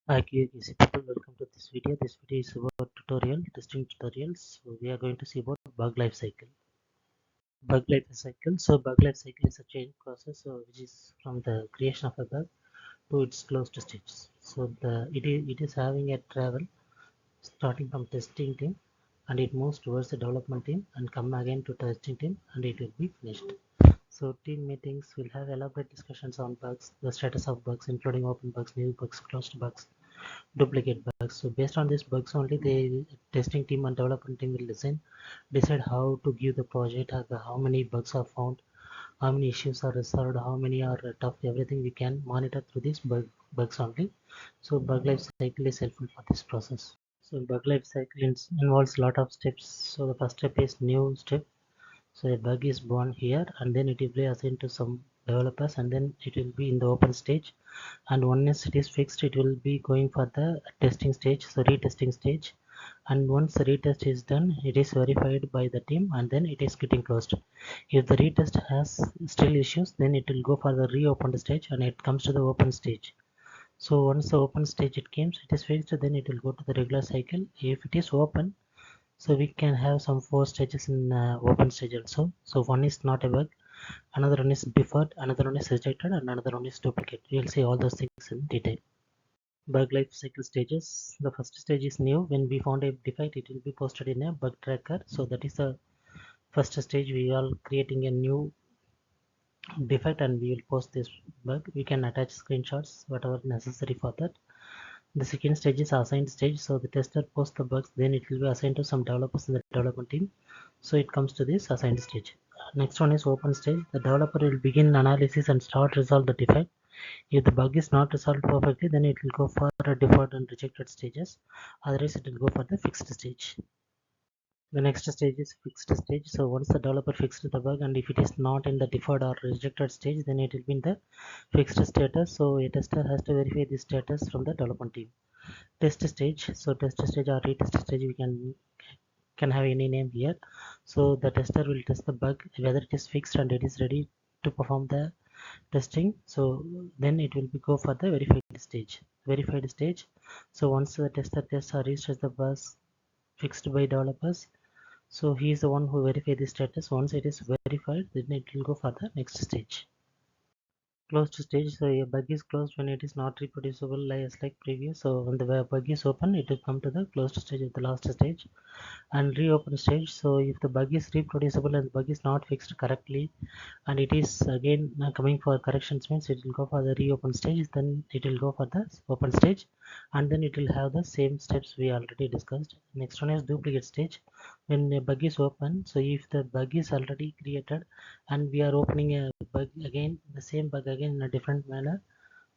Hi QAQC people, welcome to this video. This video is about testing tutorials. So we are going to see about bug life cycle. Bug life cycle. So bug life cycle is a change process, which is from the creation of a bug to its closed stage. So it is having a travel starting from testing team, and it moves towards the development team and come again to testing team, and it will be finished. So team meetings will have elaborate discussions on bugs, the status of bugs, including open bugs, new bugs, closed bugs, duplicate bugs. So based on these bugs only, the testing team and development team will decide how to give the project, how many bugs are found, how many issues are resolved, how many are tough. Everything we can monitor through these bugs only. So bug life cycle is helpful for this process. So bug life cycle involves a lot of steps. So the first step is new step. So a bug is born here, and then it will be assigned to some developers, and then it will be in the open stage. And once it is fixed, it will be going for the testing stage, so retesting stage. And once the retest is done, it is verified by the team, and then it is getting closed. If the retest has still issues, then it will go for the reopened stage, and it comes to the open stage. So once the open stage it is fixed, then it will go to the regular cycle. If it is open, so we can have some 4 stages in open stage also. So one is not a bug, another one is deferred, another one is rejected, and another one is duplicate. We will see all those things in detail. Bug life cycle stages. The first stage is new. When we found a defect, it will be posted in a bug tracker. So that is the first stage. We are creating a new defect and we will post this bug. We can attach screenshots, whatever necessary for that. The second stage is assigned stage. So the tester posts the bugs, then it will be assigned to some developers in the development team. So it comes to this assigned stage. Next one is open stage. The developer will begin analysis and start resolve the defect. If the bug is not resolved perfectly, then it will go for a deferred and rejected stages. Otherwise, it will go for the fixed stage. The next stage is fixed stage. So once the developer fixed the bug, and if it is not in the deferred or rejected stage, then it will be in the fixed status. So a tester has to verify the status from the development team. Test stage. So test stage or retest stage, we can have any name here. So the tester will test the bug whether it is fixed and it is ready to perform the testing. So then it will be go for the verified stage. So once the tester tests or restarts the bugs fixed by developers, so he is the one who verify the status. Once it is verified, then it will go for the next stage. Closed stage. So a bug is closed when it is not reproducible like previous. So when the bug is open, it will come to the closed stage of the last stage. And reopen stage. So if the bug is reproducible and the bug is not fixed correctly, and it is again coming for corrections, means it will go for the reopen stage, then it will go for the open stage, and then it will have the same steps we already discussed. Next one is duplicate stage. When a bug is open, so if the bug is already created and we are opening a bug again, the same bug again in a different manner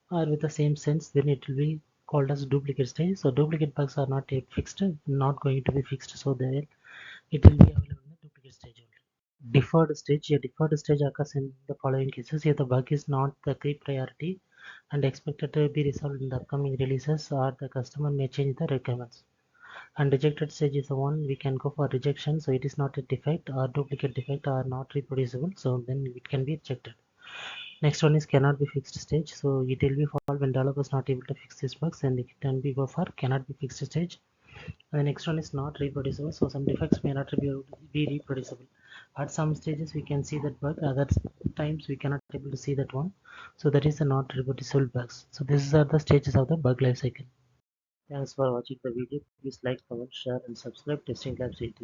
or with the same sense, then it will be called as duplicate stage. So duplicate bugs are not yet fixed, not going to be fixed, so it will be available in the duplicate stage only. Deferred stage. A deferred stage occurs in the following cases: if the bug is not the key priority and expected to be resolved in the upcoming releases, or the customer may change the requirements. And rejected stage is the one we can go for rejection, so it is not a defect or duplicate defect or not reproducible, so then it can be rejected. Next one is cannot be fixed stage. So it will be fall when developers not able to fix these bugs, and it can be go for cannot be fixed stage. And the next one is not reproducible. So some defects may not be reproducible. At some stages we can see that bug, other times we cannot able to see that one. So that is the not reproducible bugs. So these are the stages of the bug life cycle. Thanks for watching the video. Please like, comment, share and subscribe. Testing Labs 8.